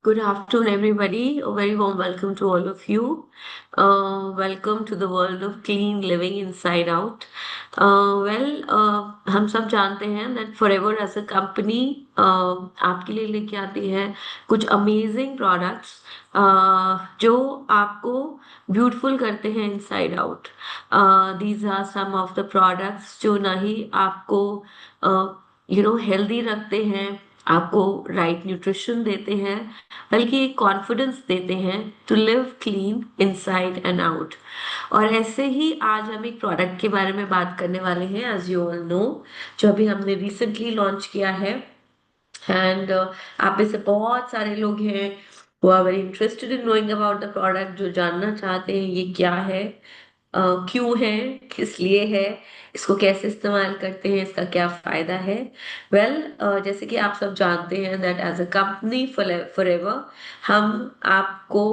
Good afternoon, everybody. A very warm welcome to all of you. Welcome to the world of clean living inside out. हम सब जानते हैं that Forever as a company आपके लिए लेके आती है कुछ amazing products जो आपको ब्यूटीफुल करते हैं inside out. These are some of the products जो ना ही आपको हेल्दी रखते हैं, आपको राइट न्यूट्रिशन देते हैं, बल्कि एक कॉन्फिडेंस देते हैं to live clean inside and out. और ऐसे ही आज हम एक प्रोडक्ट के बारे में बात करने वाले हैं, एज यू ऑल नो, जो अभी हमने रिसेंटली लॉन्च किया है. एंड आप में से बहुत सारे लोग हैं वो are very interested in knowing about the product, जो जानना चाहते हैं ये क्या है, क्यों है, किस लिए है, इसको कैसे इस्तेमाल करते हैं, इसका क्या फायदा है. जैसे कि आप सब जानते हैं that as a company Forever हम आपको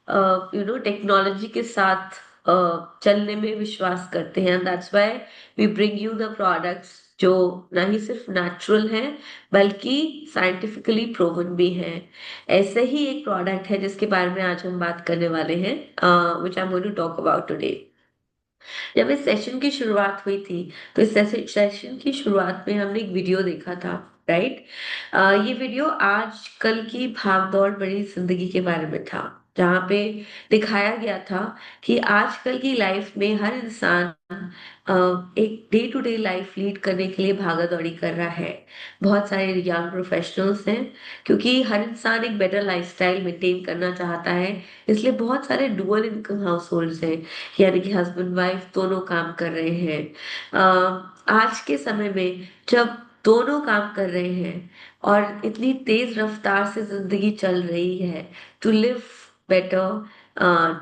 टेक्नोलॉजी के साथ चलने में विश्वास करते हैं. That's why we bring you the products जो ना ही सिर्फ नेचुरल है बल्कि साइंटिफिकली प्रूवन भी है. ऐसे ही एक प्रोडक्ट है जिसके बारे में आज हम बात करने वाले हैं, which I am going to talk about today. जब इस सेशन की शुरुआत हुई थी तो इस सेशन की शुरुआत में हमने एक वीडियो देखा था, राइट. ये वीडियो आजकल की भागदौड़ भरी जिंदगी के बारे में था, जहाँ पे दिखाया गया था कि आजकल की लाइफ में हर इंसान एक day to day life lead करने के लिए भागा दौड़ी कर रहा है. बहुत सारे यंग प्रोफेशनल्स हैं, क्योंकि हर इंसान एक बेटर लाइफस्टाइल मेंटेन करना चाहता है. इसलिए बहुत सारे डुअल इनकम हाउस होल्ड्स हैं, यानी कि हस्बैंड वाइफ दोनों काम कर रहे हैं. आज के समय में जब दोनों काम कर रहे हैं और इतनी तेज रफ्तार से जिंदगी चल रही है to live better,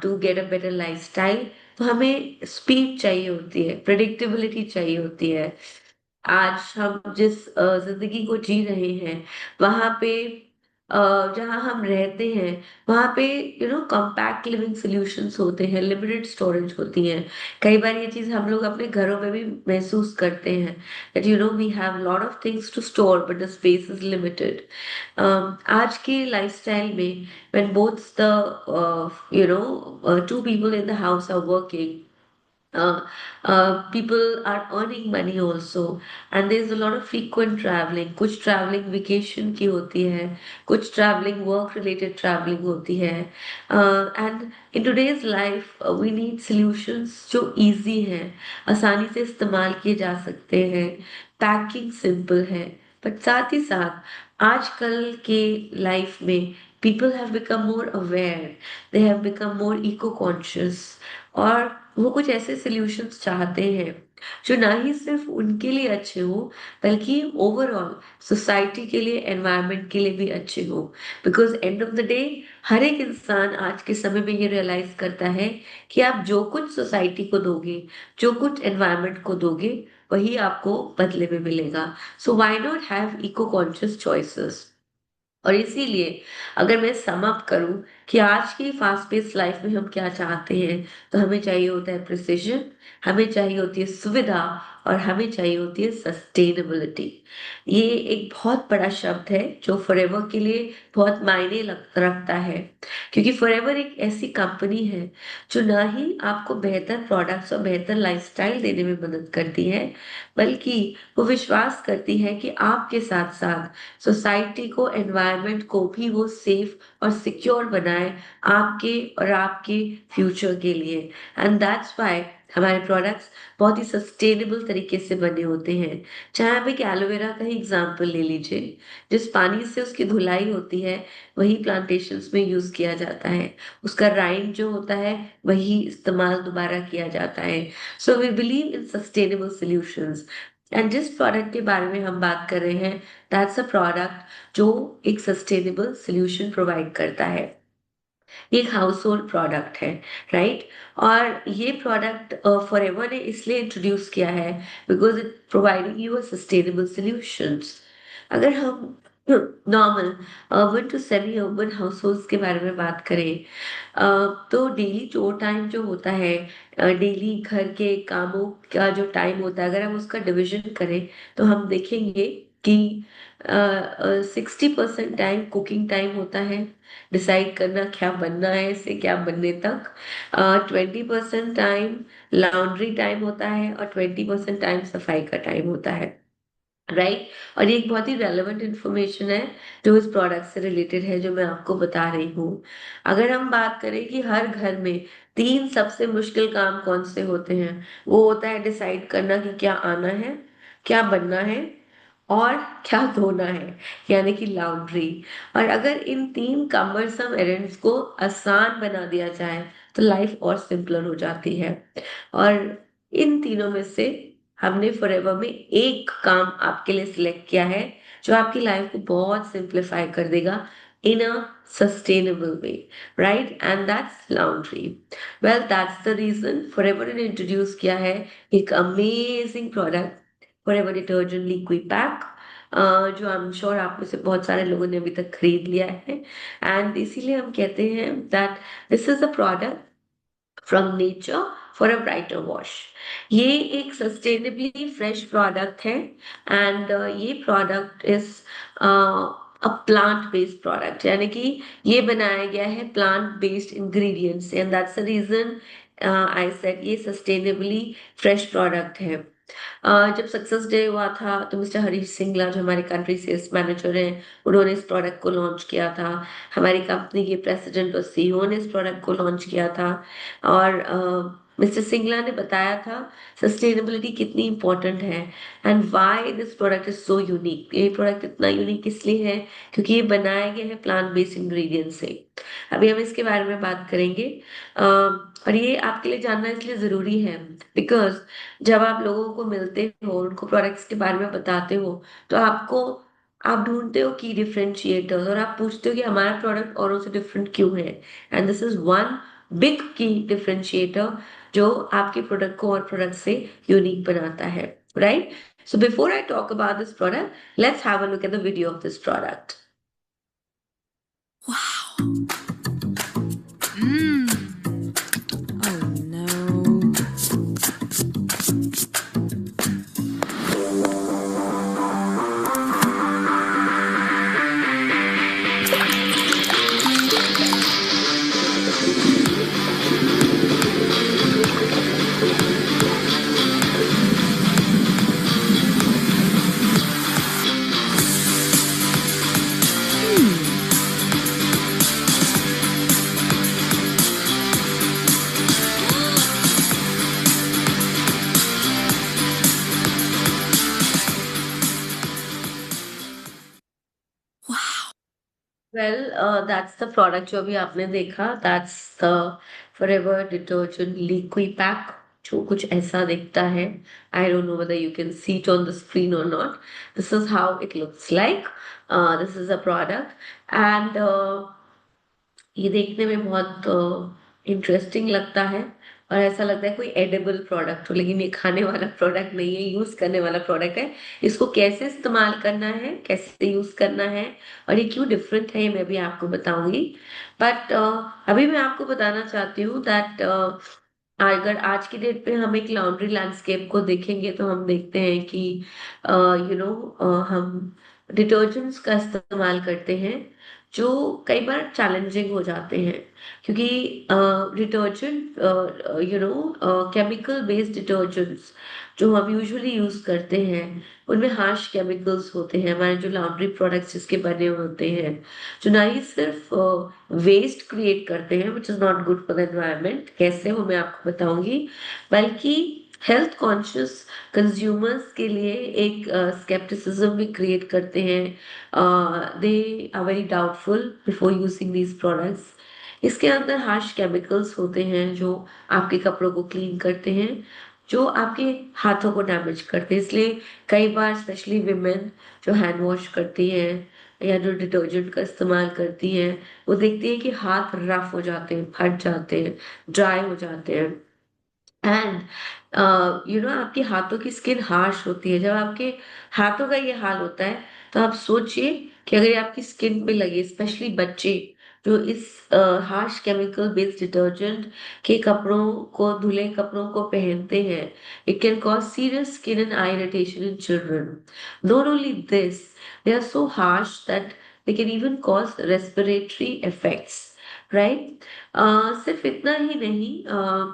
to get a better lifestyle, तो हमें स्पीड चाहिए होती है, प्रेडिक्टेबिलिटी चाहिए होती है. आज हम जिस जिंदगी को जी रहे हैं वहां पे, जहाँ हम रहते हैं वहां पे कॉम्पैक्ट लिविंग सॉल्यूशंस होते हैं, लिमिटेड स्टोरेज होती है. कई बार ये चीज हम लोग अपने घरों में भी महसूस करते हैं that we have a lot of things to store but the space is limited. आज के लाइफस्टाइल में when both the two people in the house are working, people are earning money also, and there's a lot of frequent traveling. कुछ traveling vacation की होती है, कुछ traveling work related traveling होती है. And in today's life we need solutions जो easy हैं, आसानी से इस्तेमाल किए जा सकते हैं, पैकिंग सिंपल है. बट साथ ही साथ आजकल के लाइफ में people have become more aware, they have become more eco conscious, और वो कुछ ऐसे सॉल्यूशंस चाहते हैं जो ना ही सिर्फ उनके लिए अच्छे हो बल्कि ओवरऑल सोसाइटी के लिए, एनवायरनमेंट के लिए भी अच्छे हो. Because end of the day हर एक इंसान आज के समय में ये रियलाइज करता है कि आप जो कुछ सोसाइटी को दोगे, जो कुछ एनवायरनमेंट को दोगे, वही आपको बदले में मिलेगा. So why not have eco conscious choices. और इसीलिए अगर मैं सम अप करूं कि आज की फास्ट पेस लाइफ में हम क्या चाहते हैं, तो हमें चाहिए होता है प्रिसिजन, हमें चाहिए होती है सुविधा, और हमें चाहिए होती है सस्टेनेबिलिटी. ये एक बहुत बड़ा शब्द है जो फॉरएवर के लिए बहुत मायने रखता है, क्योंकि फॉरएवर एक ऐसी कंपनी है जो ना ही आपको बेहतर प्रोडक्ट्स और बेहतर लाइफस्टाइल देने में मदद करती है, बल्कि वो विश्वास करती है कि आपके साथ साथ सोसाइटी को, एनवायरनमेंट को भी वो सेफ और सिक्योर बनाए आपके और आपके फ्यूचर के लिए. एंड दैट्स व्हाई हमारे प्रोडक्ट्स बहुत ही सस्टेनेबल तरीके से बने होते हैं. चाहे आप एक एलोवेरा का ही एग्जाम्पल ले लीजिए, जिस पानी से उसकी धुलाई होती है वही प्लांटेशंस में यूज किया जाता है, उसका राइन जो होता है वही इस्तेमाल दोबारा किया जाता है. So we believe in sustainable solutions. And जिस प्रोडक्ट के बारे में हम बात कर रहे हैं, दैट्स अ प्रोडक्ट जो एक सस्टेनेबल सोल्यूशन प्रोवाइड करता है. ये एक हाउस होल्ड प्रोडक्ट है, राइट. और ये प्रोडक्ट फॉरएवर ने इसलिए इंट्रोड्यूस किया है because it providing you sustainable solutions. अगर हम normal urban to semi urban households के बारे में बात करें, तो डेली जो टाइम जो होता है, डेली घर के कामों का जो टाइम होता है, अगर हम उसका डिवीजन करें तो हम देखेंगे कि 60% टाइम कुकिंग टाइम होता है, डिसाइड करना क्या बनना है से क्या बनने तक। 20% टाइम लॉन्ड्री टाइम होता है और 20% टाइम सफाई का टाइम होता है, राइट। और ये एक बहुत ही रेलेवेंट इंफॉर्मेशन है जो इस प्रोडक्ट से रिलेटेड है, जो मैं आपको बता रही हूँ। अगर हम बात करें कि हर घर में तीन सबसे मुश्किल काम कौन से होते हैं, वो होता है डिसाइड करना कि क्या आना है, क्या बनना है, और क्या धोना है, यानी कि लॉन्ड्री। और अगर इन तीन कमरसम एरेंड्स को आसान बना दिया जाए तो लाइफ और सिंपलर हो जाती है। और इन तीनों में से हमने फॉरएवर में एक काम आपके लिए सिलेक्ट किया है जो आपकी लाइफ को बहुत सिंप्लीफाई कर देगा in a sustainable way, right, and that's laundry. Well, that's the reason Forever ने इंट्रोड्यूस किया है एक amazing product, Forever detergent liquid pack, जो आई एम श्योर आप में से बहुत सारे लोगों ने अभी तक खरीद लिया है। एंड इसीलिए हम कहते हैं that this is a product from nature for a brighter wash. ये एक सस्टेनेबली फ्रेश प्रोडक्ट है, एंड ये product is a plant based product, यानी कि ये बनाया गया है प्लांट बेस्ड इंग्रेडिएंट्स से, and that's the reason I said ये सस्टेनेबली फ्रेश प्रोडक्ट है। जब सक्सेस डे हुआ था तो मिस्टर हरीश सिंगला जो हमारे कंट्री सेल्स मैनेजर हैं, उन्होंने इस प्रोडक्ट को लॉन्च किया था। हमारी कंपनी के प्रेसिडेंट और सीईओ ने इस प्रोडक्ट को लॉन्च किया था। और मिस्टर सिंगला ने बताया था सस्टेनेबिलिटी कितनी इंपॉर्टेंट है and why this product is so unique. ये प्रोडक्ट इतना यूनिक इसलिए है क्योंकि ये बनाया गया है प्लांट बेस्ड इंग्रेडिएंट से। अभी हम इसके बारे में बात करेंगे, और ये आपके लिए जानना इसलिए जरूरी है बिकॉज जब आप लोगों को मिलते हो, उनको प्रोडक्ट्स के बारे में बताते हो, तो आप ढूंढते हो की डिफरेंशिएटर्स और आप पूछते हो कि हमारा प्रोडक्ट औरों से डिफरेंट क्यों है। And this is one big की डिफरेंशिएटर जो आपके प्रोडक्ट को और प्रोडक्ट से यूनिक बनाता है, right. So before I talk about this product, let's have a look at the video of this product. Oh no. Well, that's the product जो अभी आपने देखा, that's the Forever detergent liquid pack, जो कुछ ऐसा दिखता है। I don't know whether you can see it on the screen or not. This is how it looks like. This is a product, and ये देखने में बहुत इंटरेस्टिंग लगता है और ऐसा लगता है कोई एडिबल प्रोडक्ट हो, लेकिन ये खाने वाला प्रोडक्ट नहीं है, यूज करने वाला प्रोडक्ट है। इसको कैसे इस्तेमाल करना है, कैसे यूज करना है और ये क्यों डिफरेंट है, ये मैं भी आपको बताऊंगी। बट अभी मैं आपको बताना चाहती हूँ दैट अगर आज की डेट पे हम एक लॉन्ड्री लैंडस्केप को देखेंगे तो हम देखते हैं कि हम डिटर्जेंट्स का इस्तेमाल करते हैं जो कई बार चैलेंजिंग हो जाते हैं, क्योंकि डिटर्जेंट केमिकल बेस्ड डिटर्जेंट्स जो हम यूजुअली यूज करते हैं उनमें हार्श केमिकल्स होते हैं, हमारे जो लॉन्ड्री प्रोडक्ट्स जिसके बने हुए होते हैं, जो ना ही सिर्फ वेस्ट क्रिएट करते हैं which is not good for the environment, कैसे वो मैं आपको बताऊंगी, बल्कि हेल्थ कॉन्शियस कंज्यूमर्स के लिए एक स्केप्टिसिज्म भी क्रिएट करते हैं। They are very doubtful before using these products. इसके अंदर हार्श केमिकल्स होते हैं जो आपके कपड़ों को क्लीन करते हैं, जो आपके हाथों को डैमेज करते हैं। इसलिए कई बार स्पेशली विमेन जो हैंड वॉश करती हैं या जो डिटर्जेंट का इस्तेमाल करती हैं, वो देखती है कि हाथ रफ हो जाते हैं, फट जाते हैं, ड्राई हो जाते हैं। एंड आपके हाथों की स्किन हार्श होती है। जब आपके हाथों का ये हाल होता है तो आप सोचिए कि अगर ये आपकी स्किन पे लगे, स्पेशली बच्चे जो इस हार्श केमिकल बेस्ड डिटर्जेंट के कपड़ों को, धुले कपड़ों को पहनते हैं, it can cause serious skin and eye irritation in children. Not only this, they are so harsh that they can even cause respiratory effects, right. सिर्फ इतना ही नहीं,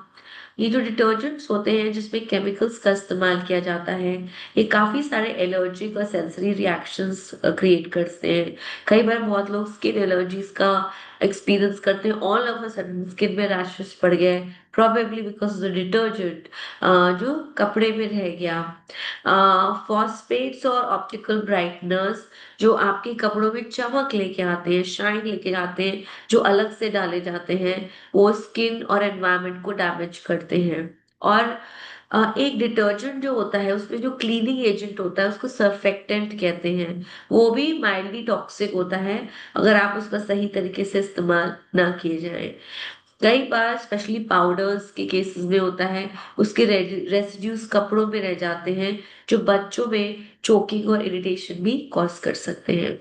ये जो डिटर्जेंट्स होते हैं जिसमें केमिकल्स का इस्तेमाल किया जाता है, ये काफी सारे एलर्जिक और सेंसरी रिएक्शंस क्रिएट करते हैं. कई बार बहुत लोग स्किन एलर्जीज का एक्सपीरियंस करते हैं, all of a sudden skin में रैशेस पड़ गए, probably because of the detergent जो कपड़े में रह गया. फॉस्फेट्स और ऑप्टिकल ब्राइटनर्स जो आपके कपड़ों में चमक लेके आते हैं, शाइन लेके आते हैं, जो अलग से डाले जाते हैं, वो स्किन और एनवायरनमेंट को डैमेज करते हैं. और एक डिटर्जेंट जो होता है उसमें जो क्लीनिंग एजेंट होता है उसको सर्फेक्टेंट कहते हैं. वो भी माइल्डली टॉक्सिक होता है अगर आप उसका सही तरीके से इस्तेमाल ना किए जाए. कई बार स्पेशली पाउडर्स के केसेस में होता है, उसके रेसिड्यूज कपड़ों में रह जाते हैं, जो बच्चों में चोकिंग और इरिटेशन भी कॉज कर सकते हैं.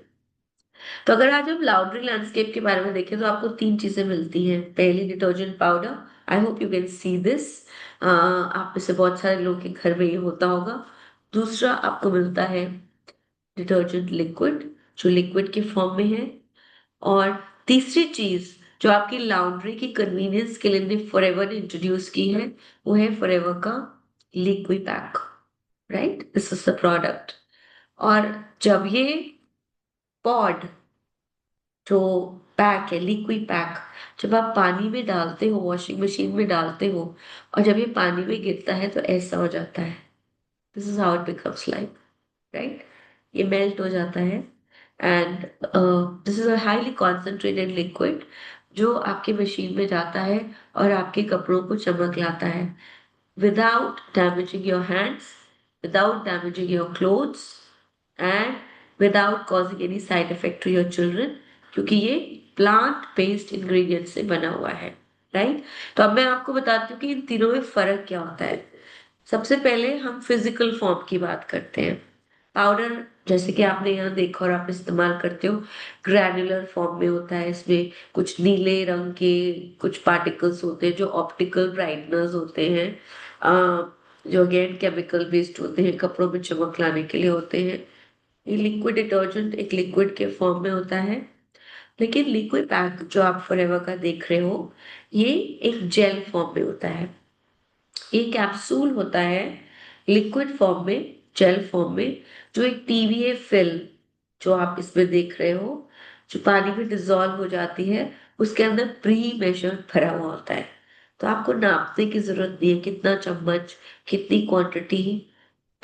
तो अगर आज हम लाउंड्री लैंडस्केप के बारे में देखें तो आपको तीन चीजें मिलती हैं. पहली, detergent powder. I hope you can see this. आप में से बहुत सारे लोग के घर में ये होता होगा. दूसरा, आपको मिलता है डिटर्जेंट लिक्विड, जो लिक्विड के फॉर्म में है. और तीसरी चीज जो आपकी लाउंड्री की कन्वीनियंस के लिए फॉरएवर ने इंट्रोड्यूस की है, वो है फॉरएवर का liquid pack, right. This is the product. और जब ये पॉड जो पैक है, लिक्विड पैक, जब आप पानी में डालते हो, वॉशिंग मशीन में डालते हो, और जब ये पानी में गिरता है तो ऐसा हो जाता है. This is how it becomes like, right. ये मेल्ट हो जाता है. And this is a highly concentrated liquid जो आपके मशीन में जाता है और आपके कपड़ों को चमक लाता है, without damaging your hands, without damaging your clothes, and without causing any side effect to your children, क्योंकि ये प्लांट बेस्ड इंग्रेडिएंट से बना हुआ है, राइट. तो अब मैं आपको बताती हूँ कि इन तीनों में फर्क क्या होता है. सबसे पहले हम फिजिकल फॉर्म की बात करते हैं. पाउडर, जैसे कि आपने यहाँ देखा और आप इस्तेमाल करते हो, ग्रैन्युलर फॉर्म में होता है. इसमें कुछ नीले रंग के कुछ पार्टिकल्स होते हैं जो ऑप्टिकल ब्राइटनर्स होते हैं, जो अगेन केमिकल बेस्ड होते हैं, कपड़ों में चमक लाने के लिए होते हैं. ये लिक्विड डिटर्जेंट एक लिक्विड के फॉर्म में होता है. लेकिन लिक्विड पैक जो आप फॉरएवर का देख रहे हो, ये एक जेल फॉर्म में होता है. ये कैप्सूल होता है लिक्विड फॉर्म में, जेल फॉर्म में, जो एक पीवीए फिल्म जो आप इसमें देख रहे हो, जो पानी में डिजॉल्व हो जाती है, उसके अंदर प्री मेजर भरा हुआ होता है. तो आपको नापने की जरूरत नहीं है कितना चम्मच, कितनी क्वांटिटी,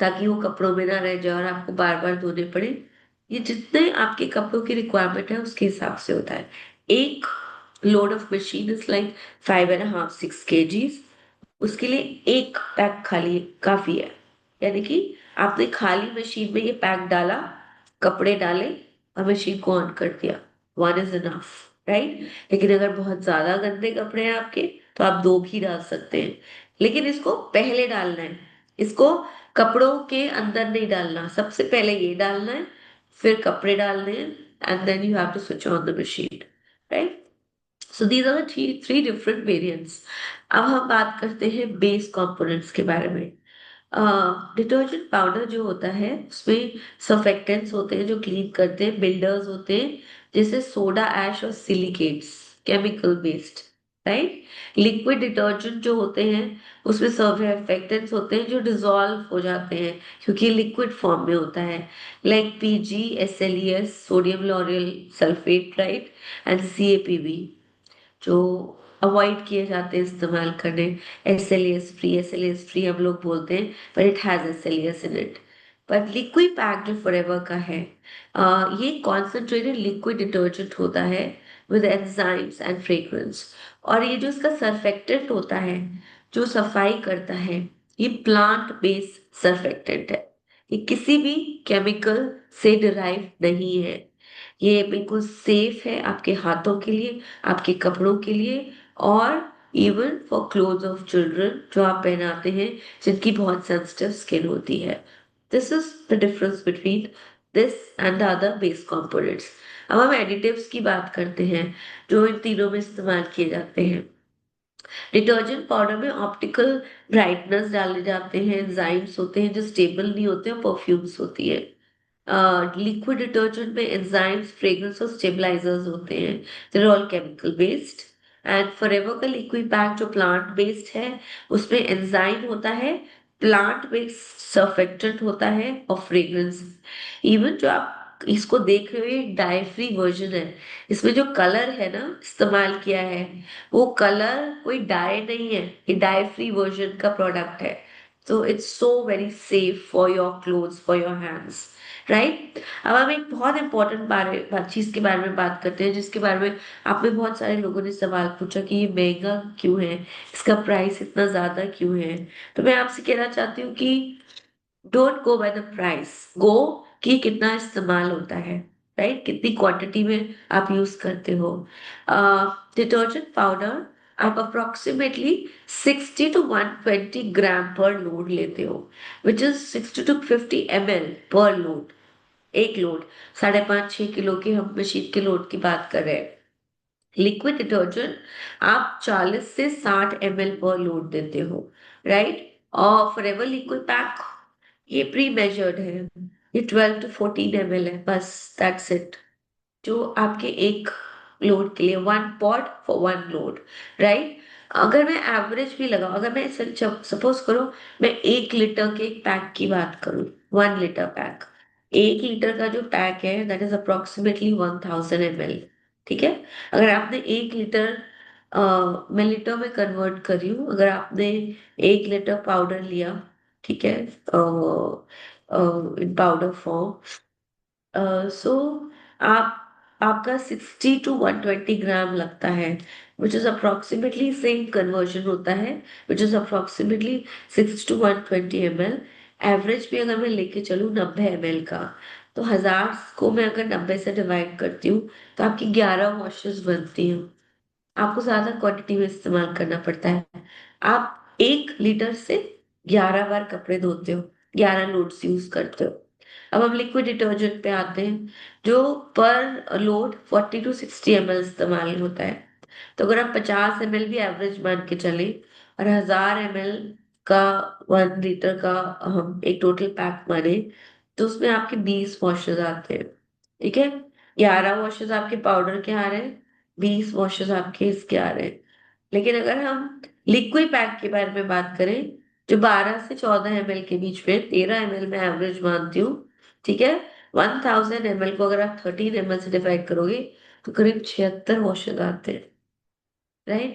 ताकि वो कपड़ों में ना रह जाए और आपको बार बार धोने पड़े. ये जितने आपके कपड़ों की रिक्वायरमेंट है उसके हिसाब से होता है. एक load of machine is like 5.5-6 kgs. उसके लिए एक पैक खाली काफी है. यानी कि आपने खाली मशीन में ये पैक डाला, कपड़े डाले और मशीन को ऑन कर दिया, वन इज इनफ, राइट. लेकिन अगर बहुत ज्यादा गंदे कपड़े हैं आपके तो आप दो भी डाल सकते हैं. लेकिन इसको पहले डालना है, इसको कपड़ों के अंदर नहीं डालना. सबसे पहले ये डालना है, फिर कपड़े डालने हैं, and then you have to switch on the machine, right. So these are three different variants. अब हम बात करते हैं बेस कंपोनेंट्स के बारे में. डिटर्जेंट पाउडर जो होता है उसमें सर्फेक्टेंट्स होते हैं जो क्लीन करते हैं, बिल्डर्स होते हैं जैसे सोडा ऐश और silicates, chemical based, right. Liquid detergent जो होते हैं उसमें सर्फेक्टेंट्स होते हैं जो डिजॉल्व हो जाते हैं क्योंकि लिक्विड फॉर्म में होता है, like PG, SLES, sodium lauryl sulphate, right, and CAPV, जो अवॉइड किए जाते हैं इस्तेमाल करने. एस एल एस फ्री हम लोग बोलते हैं, पर it has S in it. पर लिक्विड पैक जो फॉरएवर का है, ये कॉन्सेंट्रेटेड लिक्विड डिटर्जेंट होता है विद एंजाइम्स एंड फ्रेग्रेंस. और ये जो इसका सर्फेक्टेंट होता है जो सफाई करता है, ये प्लांट बेस्ड सर्फेक्टेंट है. ये किसी भी केमिकल से डिराइव नहीं है. ये बिल्कुल सेफ है आपके हाथों के लिए, आपके कपड़ों के लिए, और even for cloth of children जो आप पहनाते हैं जिनकी बहुत सेंसिटिव स्किन होती है. This is the difference between this and the other base components. अब हम एडिटिव्स की बात करते हैं जो इन तीनों में इस्तेमाल किए जाते हैं। डिटर्जेंट पाउडर में ऑप्टिकल ब्राइटनेस डाले जाते हैं, एंजाइम्स होते हैं जो स्टेबल नहीं होते हैं, परफ्यूम्स होती है। लिक्विड डिटर्जेंट में एंजाइम्स, फ्रेग्रेंस और स्टेबलाइजर्स होते हैं, they are all chemical based. And Forever का लिक्विड पैक जो प्लांट बेस्ड है, उसमें एंजाइम होता है, प्लांट बेस्ड सर्फेक्टेंट होता है और फ्रेग्रेंस। इवन जो आप इसको देख रहे हो ये डाई फ्री वर्जन है, इसमें जो कलर है ना इस्तेमाल किया है, वो कलर कोई डाई नहीं है, ये डाई फ्री वर्जन का प्रोडक्ट है। तो it's so very safe for your clothes, for your hands, right. अब हम एक बहुत इंपॉर्टेंट चीज के बारे में बात करते हैं जिसके बारे में आप में बहुत सारे लोगों ने सवाल पूछा कि ये महंगा क्यों है, इसका प्राइस इतना ज्यादा क्यों है। तो मैं आपसे कहना चाहती हूँ कि don't go by the price, go कि कितना इस्तेमाल होता है, राइट, कितनी क्वांटिटी में आप यूज करते हो। डिटर्जेंट पाउडर आप अप्रोक्सीमेटली 60 to 120 ग्राम पर लोड लेते हो, विच इज 60 to 50 ml पर लोड। एक लोड 5.5-6 किलो की हम मशीन के लोड की बात कर रहे हैं। लिक्विड डिटर्जेंट आप 40 से 60 ml पर लोड देते हो, राइट। और फॉरएवर लिक्विड पैक ये प्री मेजर्ड है, ये 12 to 14 ml है, बस दैट्स इट। जो आपके एक लोड के लिए, one pot for one load, right. अगर मैं एवरेज भी लगाऊं, अगर मैं सपोज करो मैं 1 लीटर के एक पैक की बात करूं, 1 लीटर पैक, 1 लीटर का जो पैक है दैट इज अप्रोक्सीमेटली 1000 ml, ठीक है। अगर आपने 1 लीटर, मैं लीटर में कन्वर्ट कर रही हूँ, अगर आपने 1 लीटर पाउडर लिया, ठीक है, इन पाउडर फॉर्म, सो आप आपका 60 to 120 ग्राम लगता है, which is approximately same conversion होता है, which is approximately 60 to 120 ml। Average भी अगर मैं लेके चलूँ 90 ml का, तो 1000 को मैं अगर 90 से डिवाइड करती हूँ तो आपकी 11 वॉशेस बनती हैं। आपको ज्यादा क्वांटिटी में इस्तेमाल करना पड़ता है। आप 1 लीटर से 11 बार कपड़े धोते हो, 11 लोड्स यूज करते हो। अब हम लिक्विड डिटर्जेंट पे आते हैं जो पर लोड 40 to 60 ml इस्तेमाल होता है। तो अगर हम 50 ml भी एवरेज मान के चले और 1000 ml का 1 लीटर का हम एक टोटल पैक माने, तो उसमें आपके 20 वॉशेस आते हैं, ठीक है। 11 वॉशेस आपके पाउडर के आ रहे हैं, 20 वॉशेस आपके इसके आ रहे हैं। लेकिन अगर हम लिक्विड पैक के बारे में बात करें जो 12 से 14 ml के बीच में, 13 ml में एवरेज मानती हूँ, ठीक है। 1000 ml को अगर आप 13 ml से डिवाइड करोगे तो करीब 76 वॉशेस आते हैं, right?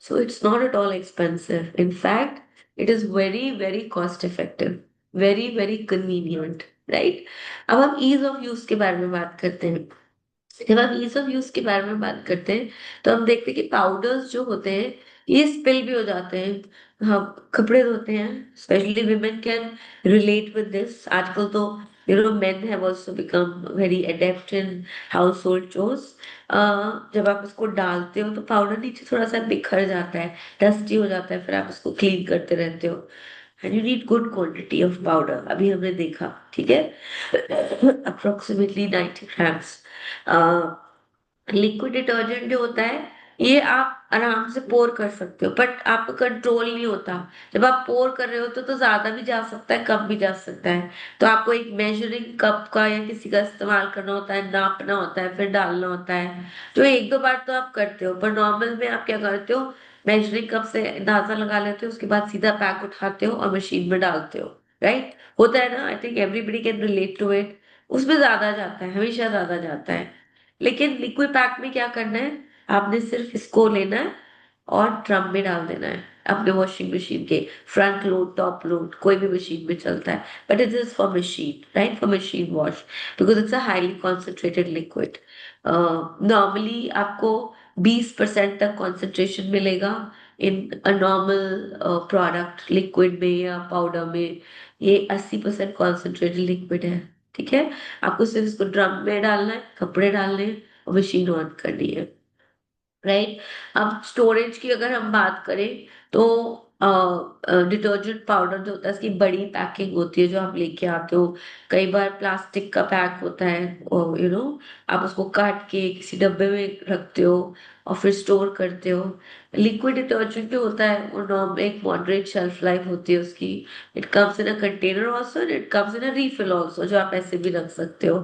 So it's not at all expensive. In fact, it is very, very cost effective, very, very convenient, right? अब हम ease of use के बारे में बात करते हैं। जब हम ईज ऑफ यूज के बारे में बात करते हैं तो हम देखते हैं कि पाउडर्स जो होते हैं ये स्पिल भी हो जाते हैं, हम कपड़े धोते हैं, specially women can relate with this. आजकल तो men have also become very adapt in house hold chores. जब आप इसको डालते हो तो पाउडर नीचे थोड़ा सा बिखर जाता है, डस्टी हो जाता है, फिर आप इसको क्लीन करते रहते हो। And you need good quantity of powder, अभी हमने देखा, ठीक है, अप्रोक्सीमेटली 90 ग्राम्स। लिक्विड डिटर्जेंट जो होता है ये आप आराम से पोर कर सकते हो, बट आपका कंट्रोल नहीं होता। जब आप पोर कर रहे होते हो तो ज्यादा भी जा सकता है, कम भी जा सकता है। तो आपको एक मेजरिंग कप का या किसी का इस्तेमाल करना होता है, नापना होता है, फिर डालना होता है। जो 1-2 बार तो आप करते हो, पर नॉर्मल में आप क्या करते हो, मेजरिंग कप से अंदाजा लगा लेते हो, उसके बाद सीधा पैक उठाते हो और मशीन में डालते हो, राइट। होता है ना, I think everybody can relate to it. उसमें ज्यादा जाता है, हमेशा ज्यादा जाता है। लेकिन लिक्विड पैक में क्या करना है, आपने सिर्फ इसको लेना है और ड्रम में डाल देना है अपने वॉशिंग मशीन के, फ्रंट लोड, टॉप लोड, कोई भी मशीन में चलता है, but it is for machine, right, for machine wash, because it's a highly concentrated liquid. Normally आपको 20% तक कॉन्सेंट्रेशन मिलेगा इन अ नॉर्मल प्रोडक्ट, लिक्विड में या पाउडर में। ये 80% कॉन्सेंट्रेटेड लिक्विड है, ठीक है। आपको सिर्फ इसको ड्रम में डालना है, कपड़े डालने हैं और मशीन ऑन करनी है, राइट। अब स्टोरेज की अगर हम बात करें तो डिटर्जेंट पाउडर जो होता है इसकी बड़ी पैकिंग होती है जो आप लेके आते हो। कई बार प्लास्टिक का पैक होता है, आप उसको काट के किसी डब्बे में रखते हो और फिर स्टोर करते हो। लिक्विड डिटर्जेंट जो होता है वो नॉर्मल एक मॉडरेट शेल्फ लाइफ होती है उसकी। It comes in a container also and it comes in a refill also, जो आप ऐसे भी रख सकते हो।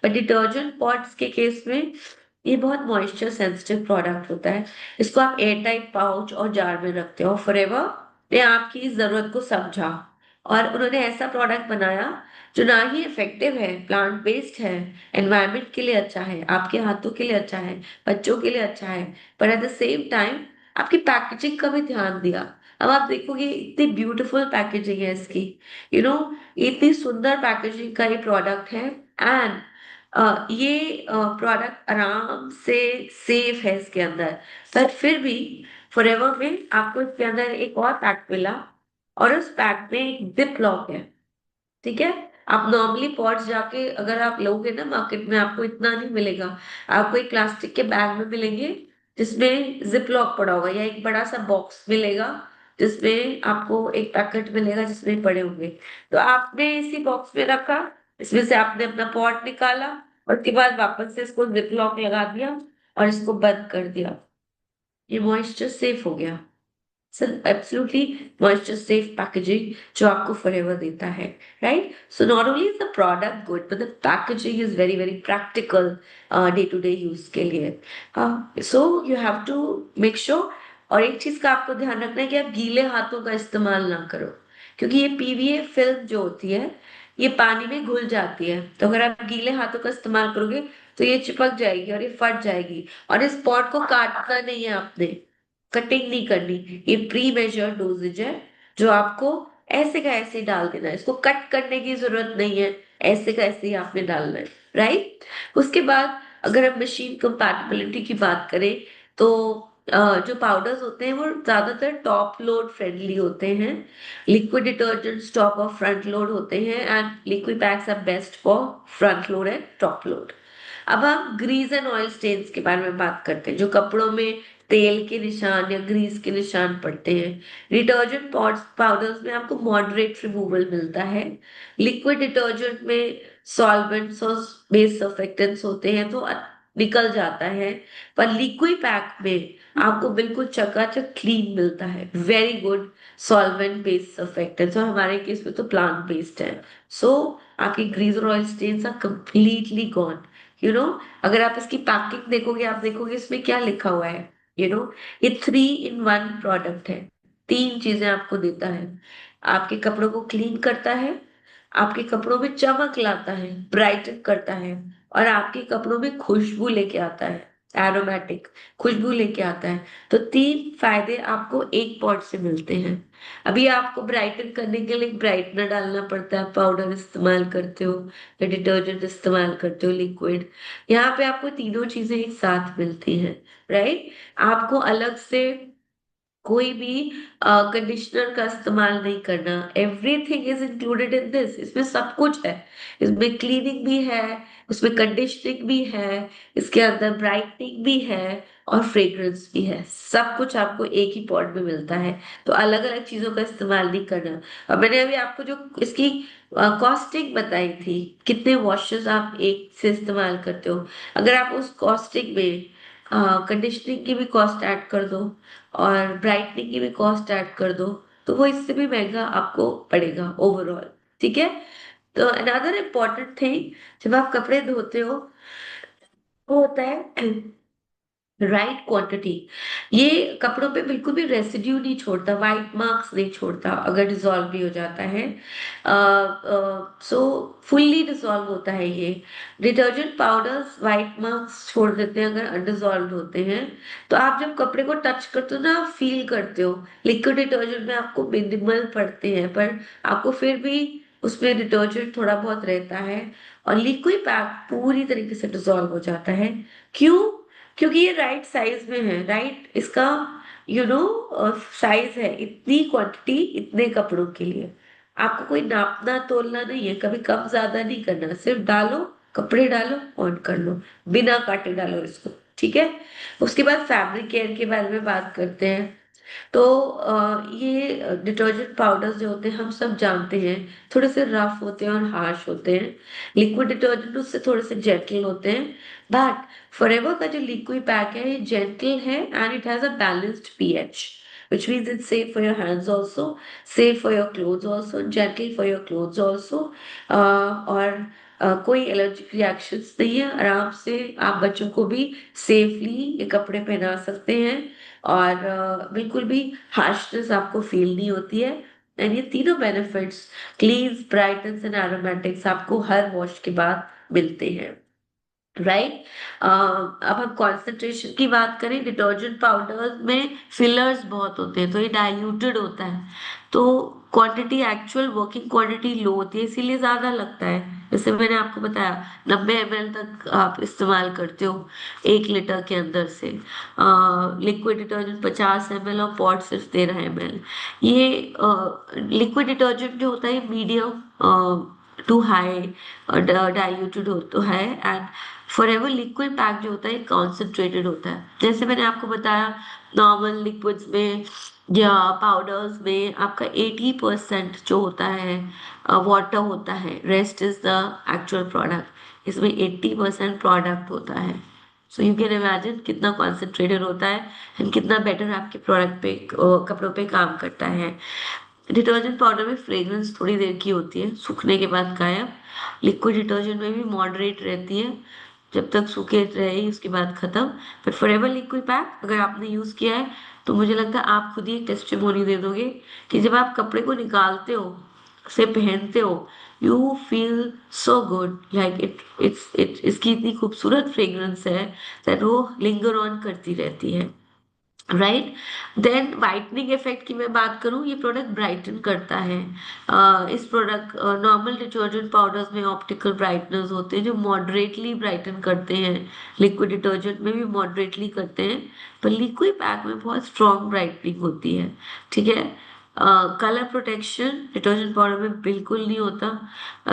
बट डिटर्जेंट पॉट्स के केस में ये बहुत मॉइस्चर सेंसिटिव प्रोडक्ट होता है। इसको आप एयर टाइट पाउच और जार में रखते हो फॉरएवर। ने आपकी जरूरत को समझा और उन्होंने ऐसा प्रोडक्ट बनाया जो ना ही इफेक्टिव है, प्लांट बेस्ड है, एनवायरनमेंट के लिए अच्छा है, आपके हाथों के लिए अच्छा है, बच्चों के लिए अच्छा है, पर एट द सेम टाइम आपकी पैकेजिंग का भी ध्यान दिया। अब आप देखोगे इतनी ब्यूटीफुल पैकेजिंग है इसकी, यू नो इतनी सुंदर पैकेजिंग का ये प्रोडक्ट है। एंड ये प्रोडक्ट आराम से सेफ है इसके अंदर। पर फिर भी फॉरएवर में आपको इसके अंदर एक और पैक मिला और उस पैक में एक जिप लॉक है। ठीक है। आप नॉर्मली पॉट्स जाके अगर आप लोगे ना मार्केट में, आपको इतना नहीं मिलेगा। आपको एक प्लास्टिक के बैग में मिलेंगे जिसमें जिप लॉक पड़ा होगा, या एक बड़ा सा बॉक्स मिलेगा जिसमें आपको एक पैकेट मिलेगा जिसमें पड़े होंगे। तो आपने इसी बॉक्स में रखा, इसमें से आपने अपना पॉट निकाला और उसके बाद वापस से इसको जिप लॉक लगा दिया और इसको बंद कर दिया। ये मॉइस्चर सेफ हो गया। Sir absolutely moisture safe packaging जो आपको फॉरएवर देता है, right? So not only is the product good but the packaging is very very practical day to day use के लिए। So you have to make sure. और एक चीज का आपको ध्यान रखना है कि आप गीले हाथों का इस्तेमाल ना करो, क्योंकि ये पीवीए फिल्म जो होती है ये पानी में घुल जाती है। तो अगर आप गीले हाथों का इस्तेमाल करोगे तो ये चिपक जाएगी और ये फट जाएगी। और इस पॉट को काटना नहीं है आपने, कटिंग नहीं करनी। ये प्री मेजर डोजेज है जो आपको ऐसे का ऐसे ही डाल देना है, इसको कट करने की जरूरत नहीं है, ऐसे का ऐसे ही आपने डालना है, राइट? उसके बाद अगर हम मशीन कंपैटिबिलिटी की बात करें तो जो पाउडर्स होते हैं वो ज्यादातर टॉप लोड फ्रेंडली होते हैं। लिक्विड डिटर्जेंट्स टॉप और फ्रंट लोड होते हैं and liquid packs are best for front load and top load. अब हम ग्रीस एंड ऑयल स्टेन्स के बारे में बात करते हैं, जो कपड़ों में तेल के निशान या ग्रीस के निशान पड़ते हैं। डिटर्जेंट पाउडर्स में आपको मॉडरेट रिमूवल मिलता है। लिक्विड डिटर्जेंट में सॉल्वेंट्स और बेस सर्फेक्टेंट्स होते हैं तो निकल जाता है। पर लिक्विड पैक में आपको बिल्कुल चकाचक क्लीन मिलता है, very good solvent based surfactants, और हमारे केस में तो प्लांट बेस्ड है। सो आपकी ग्रीस और oil stains are completely gone. You know अगर आप इसकी पैकिंग देखोगे, आप देखोगे इसमें क्या लिखा हुआ है। ये 3 in 1 प्रोडक्ट है। 3 चीजें आपको देता है। आपके कपड़ों को क्लीन करता है, आपके कपड़ों में चमक लाता है, ब्राइटन करता है, और आपके कपड़ों में खुशबू लेके आता है, एरोमेटिक खुशबू लेके आता है। तो 3 फायदे आपको एक पॉट से मिलते हैं। अभी आपको ब्राइटन करने के लिए ब्राइटनर डालना पड़ता है, पाउडर इस्तेमाल करते हो या डिटर्जेंट इस्तेमाल करते हो लिक्विड। यहाँ पे आपको तीनों चीजें एक साथ मिलती हैं, राइट? आपको अलग से कोई भी कंडीशनर का इस्तेमाल नहीं करना। Everything is included in this, इसमें सब कुछ है। इसमें क्लीनिंग भी है, उसमें कंडीशनिंग भी है, इसके अंदर ब्राइटनिंग भी है और फ्रेग्रेंस भी है। सब कुछ आपको एक ही पॉट में मिलता है, तो अलग अलग चीजों का इस्तेमाल नहीं करना। और मैंने अभी आपको जो इसकी कॉस्टिंग बताई थी, कितने वॉशेस आप एक से इस्तेमाल करते हो, अगर आप उस कॉस्टिंग में कंडीशनिंग की भी कॉस्ट ऐड कर दो और ब्राइटनिंग की भी कॉस्ट ऐड कर दो, तो वो इससे भी महंगा आपको पड़ेगा ओवरऑल। ठीक है। तो अनदर इम्पॉर्टेंट थिंग, जब आप कपड़े धोते हो वो होता है राइट क्वांटिटी। ये कपड़ों पे बिल्कुल भी रेसिड्यू नहीं छोड़ता, वाइट मार्क्स नहीं छोड़ता अगर डिसॉल्व भी हो जाता है। सो फुल्ली डिसॉल्व होता है ये। डिटर्जेंट पाउडर्स वाइट मार्क्स छोड़ देते हैं अगर अनडिसॉल्व होते हैं। तो आप जब कपड़े को टच करते हो ना, आप फील करते हो। लिक्विड डिटर्जेंट में आपको मिनिमल पड़ते हैं पर आपको फिर भी उसमें डिटर्जेंट थोड़ा बहुत रहता है। और लिक्विड पैक पूरी तरीके से डिसॉल्व हो जाता है। क्यों? क्योंकि ये राइट साइज में है, राइट? इसका साइज है, इतनी क्वांटिटी इतने कपड़ों के लिए। आपको कोई नापना तोलना नहीं है, कभी कम ज्यादा नहीं करना, सिर्फ डालो, कपड़े डालो, ऑन कर लो, बिना काटे डालो इसको। ठीक है। उसके बाद फैब्रिक केयर के बारे में बात करते हैं। तो ये डिटर्जेंट पाउडर्स जो होते हैं हम सब जानते हैं, थोड़े से रफ होते हैं और हार्श होते हैं। लिक्विड डिटर्जेंट उससे थोड़े से जेंटल होते हैं, बट फॉरएवर का जो लिक्विड पैक है ये जेंटल है and it has a balanced pH, which means it's safe for your hands also, safe for your clothes also, gentle for your clothes also। और कोई एलर्जिक रिएक्शंस नहीं है, आराम से आप बच्चों को भी सेफली ये कपड़े पहना सकते हैं और बिल्कुल भी हार्शनेस आपको फील नहीं होती है। एंड ये तीनों benefits, cleans, brightens and aromatics, आपको हर वॉश के बाद मिलते हैं, राइट। अब हम कॉन्सेंट्रेशन की बात करें, डिटर्जेंट पाउडर में फिलर्स बहुत होते हैं तो ये डाइल्यूटेड होता है, तो क्वांटिटी, एक्चुअल वर्किंग क्वांटिटी लो होती है, इसीलिए ज्यादा लगता है। जैसे मैंने आपको बताया 90 ml तक आप इस्तेमाल करते हो 1 लीटर के अंदर से। लिक्विड डिटर्जेंट 50 ml और पॉट सिर्फ 13 ml। ये लिक्विड डिटर्जेंट जो होता है मीडियम टू हाई डाइल्यूटेड होता है, एंड फॉरएवर लिक्विड पैक जो होता है कॉन्सेंट्रेटेड होता है। जैसे मैंने आपको बताया नॉर्मल लिक्विड्स में या पाउडर्स में आपका 80% जो होता है वाटर होता है, rest is the actual product. इसमें 80% प्रोडक्ट होता है। सो यू कैन इमेजिन कितना कॉन्सेंट्रेटेड होता है एंड कितना बेटर आपके प्रोडक्ट पे कपड़ों पे काम करता है। डिटर्जेंट पाउडर में फ्रेग्रेंस थोड़ी देर की होती है, सूखने के बाद गायब। लिक्विड डिटर्जेंट में भी मॉडरेट रहती है, जब तक सूखे रहे उसके बाद खत्म। बट फॉरएवर लिक्विड पैक अगर आपने यूज किया है तो मुझे लगता है आप खुद ही एक टेस्टिमोनी दे दोगे कि जब आप कपड़े को निकालते हो, से पहनते हो, you feel so good, like it इसकी इतनी खूबसूरत फ्रेग्रेंस है दैट वो लिंगर ऑन करती रहती है, राइट। देन वाइटनिंग इफेक्ट की मैं बात करूं, ये प्रोडक्ट ब्राइटन करता है। इस प्रोडक्ट नॉर्मल डिटर्जेंट पाउडर्स में ऑप्टिकल ब्राइटनर्स होते हैं जो मॉडरेटली ब्राइटन करते हैं, लिक्विड डिटर्जेंट में भी मॉडरेटली करते हैं, पर लिक्विड पैक में बहुत स्ट्रॉन्ग ब्राइटनिंग होती है, ठीक है। कलर प्रोटेक्शन डिटर्जेंट पाउडर में बिल्कुल नहीं होता,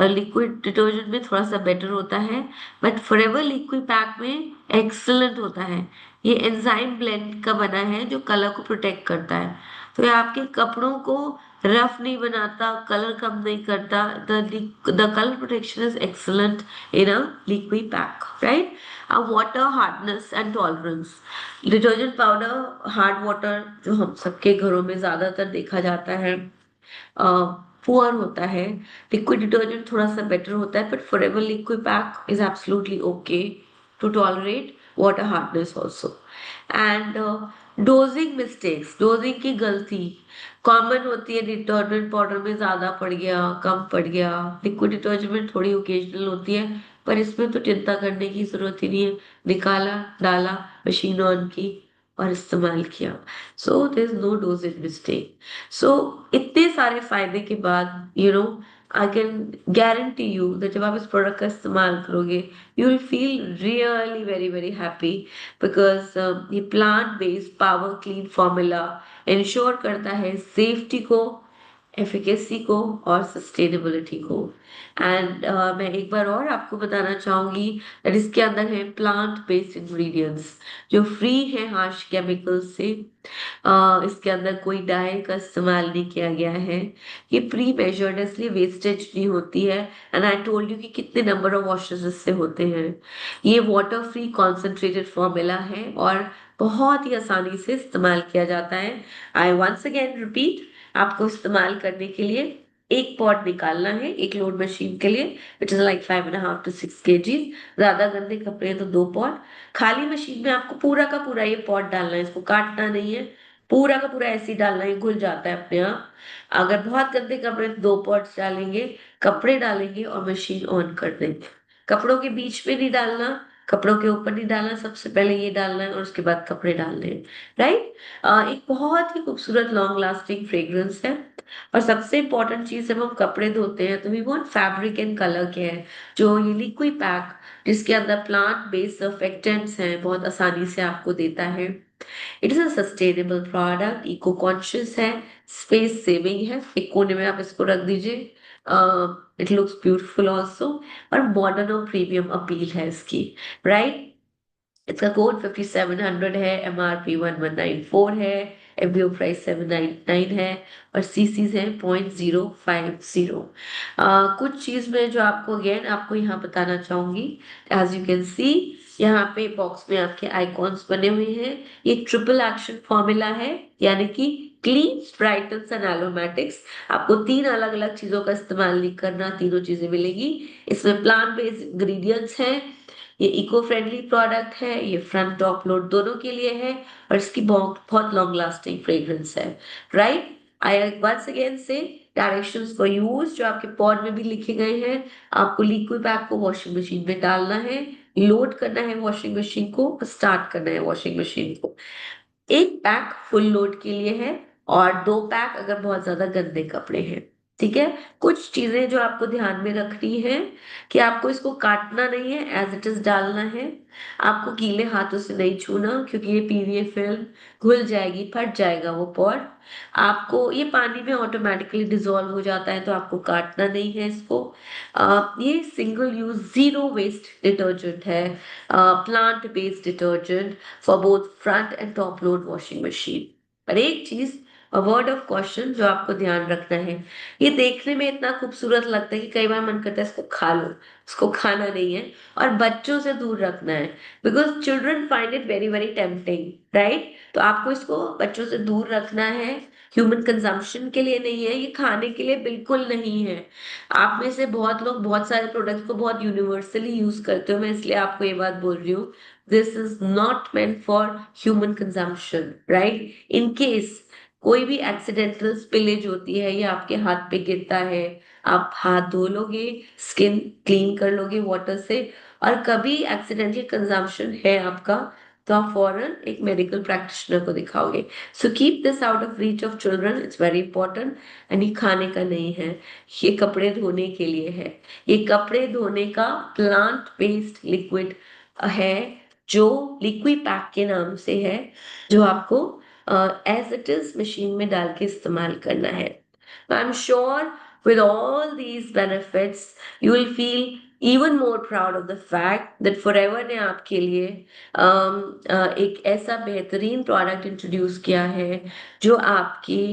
लिक्विड डिटर्जेंट में थोड़ा सा बेटर होता है, बट फॉरएवर लिक्विड पैक में एक्सलेंट होता है। ये एंजाइम ब्लेंड का बना है जो कलर को प्रोटेक्ट करता है, तो ये आपके कपड़ों को रफ नहीं बनाता, कलर कम नहीं करता। The colour protection is excellent in a liquid pack, right. अब water hardness and tolerance, detergent powder hard water जो हम सबके घरों में ज्यादातर देखा जाता है पुअर होता है। लिक्विड डिटर्जेंट थोड़ा सा बेटर होता है, but Forever liquid pack is absolutely okay to tolerate water hardness also. And dosing mistakes, dosing की गलती कॉमन होती है। डिटर्जेंट पाउडर में ज्यादा पड़ गया, कम पड़ गया, लिक्विड डिटर्जेंट में थोड़ी ओकेजनल होती है, पर इसमें तो चिंता करने की जरूरत ही नहीं है। निकाला, डाला, मशीन ऑन की और इस्तेमाल किया, so there is no dosage mistake. So इतने सारे फायदे के बाद I can guarantee you that जब आप इस प्रोडक्ट का इस्तेमाल करोगे you will feel really very very happy, because ये plant based power clean formula ensure करता है सेफ्टी को, एफिकेसी को और सस्टेनेबिलिटी को। एंड मैं एक बार और आपको बताना चाहूंगी दैट इसके अंदर है प्लांट बेस्ड इंग्रेडिएंट्स जो फ्री है हार्श केमिकल्स से। इसके अंदर कोई डाई का इस्तेमाल नहीं किया गया है, ये प्री मेजर्ड है इसलिए वेस्टेज नहीं होती है। एंड आई टोल्ड यू कि कितने नंबर ऑफ वॉशेस इससे होते हैं। ये वाटर फ्री कॉन्सेंट्रेटेड फॉर्मूला है और बहुत ही आसानी से इस्तेमाल किया जाता है। आई वंस अगेन रिपीट, आपको इस्तेमाल करने के लिए एक पॉट निकालना है एक लोड मशीन के लिए, which is like 5.5 to 6 kg। ज्यादा गंदे कपड़े हैं तो 2 पॉट। खाली मशीन में आपको पूरा का पूरा ये पॉट डालना है, इसको काटना नहीं है, पूरा का पूरा ऐसे ही डालना है, घुल जाता है अपने आप। अगर बहुत गंदे कपड़े तो 2 पॉट्स डालेंगे, कपड़े डालेंगे और मशीन ऑन कर देंगे। कपड़ों के बीच में नहीं डालना, कपड़ों के ऊपर नहीं डालना, सबसे पहले ये डालना है और उसके बाद कपड़े डालने हैं, राइट। एक बहुत ही खूबसूरत लॉन्ग लास्टिंग फ्रेग्रेंस है। और सबसे इंपॉर्टेंट चीज जब हम कपड़े धोते हैं तो we want fabric and colour care. जो ये लिक्विड पैक जिसके अंदर प्लांट बेस्ड सर्फेक्टेंट्स हैं बहुत आसानी से आपको देता है। It is a sustainable product, eco conscious है, स्पेस सेविंग है, एक कोने में आप इसको रख दीजिए, इट लुक्स ब्यूटीफुल ऑल्सो, और मॉडर्न और प्रीमियम अपील है इसकी, राइट। इसका कोड 5700 है, MRP 1194 है, FBO प्राइस 799 है और सीसीज है 0.050। कुछ चीज में जो आपको अगेन आपको यहाँ बताना चाहूंगी, एज यू कैन सी यहाँ पे बॉक्स में आपके आइकॉन्स बने हुए हैं। ये ट्रिपल एक्शन फॉर्मूला है, यानी कि क्लीन, ब्राइटन्स एंड एरोमेटिक्स। आपको 3 अलग अलग चीजों का इस्तेमाल नहीं करना, तीनों चीजें मिलेगी। इसमें प्लांट बेस्ड इंग्रेडिएंट्स हैं, ये इको फ्रेंडली प्रोडक्ट है, ये फ्रंट टॉप लोड दोनों के लिए है और इसकी बहुत बहुत लॉन्ग लास्टिंग फ्रेग्रेंस है। राइट, आई वंस अगेन से डायरेक्शंस फॉर यूज जो आपके पॉड में भी लिखे गए हैं। आपको लिक्विड पैक को वॉशिंग मशीन में डालना है, लोड करना है वॉशिंग मशीन को, स्टार्ट करना है वॉशिंग मशीन को। एक पैक फुल लोड के लिए है और 2 पैक अगर बहुत ज्यादा गंदे कपड़े हैं। ठीक है, कुछ चीजें जो आपको ध्यान में रखनी है कि आपको इसको काटना नहीं है, एज इट इज डालना है। आपको गीले हाथों से नहीं छूना, क्योंकि ये पीवीए फिल्म घुल जाएगी, फट जाएगा वो पॉट। आपको ये पानी में ऑटोमेटिकली डिसॉल्व हो जाता है, तो आपको काटना नहीं है इसको। ये single use zero waste detergent है, plant based detergent for both front and top load washing machine. पर एक चीज, अ वर्ड ऑफ कॉशन जो आपको ध्यान रखना है, ये देखने में इतना खूबसूरत लगता है कि कई बार मन करता है इसको खा लो, इसको खाना नहीं है। और बच्चों से दूर रखना है, because children find it very very tempting, right. तो आपको इसको बच्चों से दूर रखना है, ह्यूमन कंजम्पशन के लिए नहीं है, ये खाने के लिए बिल्कुल नहीं है। आप में से बहुत लोग बहुत सारे प्रोडक्ट्स को बहुत यूनिवर्सली यूज करते हो, मैं इसलिए आपको ये बात बोल रही हूँ। This is not meant for human consumption, right. In case कोई भी एक्सीडेंटल स्पिलेज होती है या आपके हाथ पे गिरता है, आप हाथ धो लोगे, स्किन क्लीन कर लोगे वाटर से, और कभी एक्सीडेंटल कंजम्पशन है आपका, तो आप फौरन एक मेडिकल प्रैक्टिशनर को दिखाओगे। So keep this out of reach of children, it's very important. And ये खाने का नहीं है, ये कपड़े धोने के लिए है। ये कपड़े धोने का प्लांट बेस्ड लिक्विड है, जो लिक्विड पैक के नाम से है, जो आपको एज इट इज मशीन में डाल के इस्तेमाल करना है। I am sure with all these benefits you will feel even more proud of the fact that forever ने आपके लिए एक ऐसा बेहतरीन प्रोडक्ट इंट्रोड्यूस किया है जो आपकी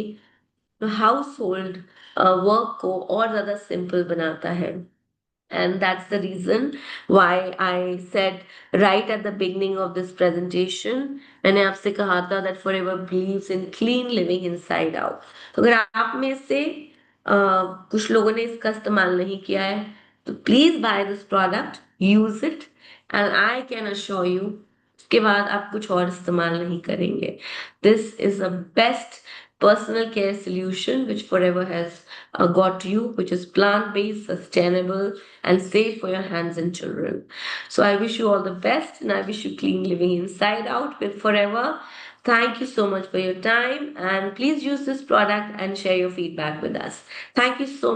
हाउस होल्ड वर्क को और ज्यादा सिंपल बनाता है। And that's the reason why I said right at the beginning of this presentation, मैंने आपसे कहा था that forever believes in clean living inside out। तो अगर आप में से कुछ लोगों ने इसका इस्तेमाल नहीं किया है, तो please buy this product, use it, and I can assure you उसके बाद आप कुछ और इस्तेमाल नहीं करेंगे। This is the best personal care solution which forever has got you, which is plant based, sustainable, and safe for your hands and children. So I wish you all the best and I wish you clean living inside out with forever. Thank you so much for your time and please use this product and share your feedback with us. Thank you so much.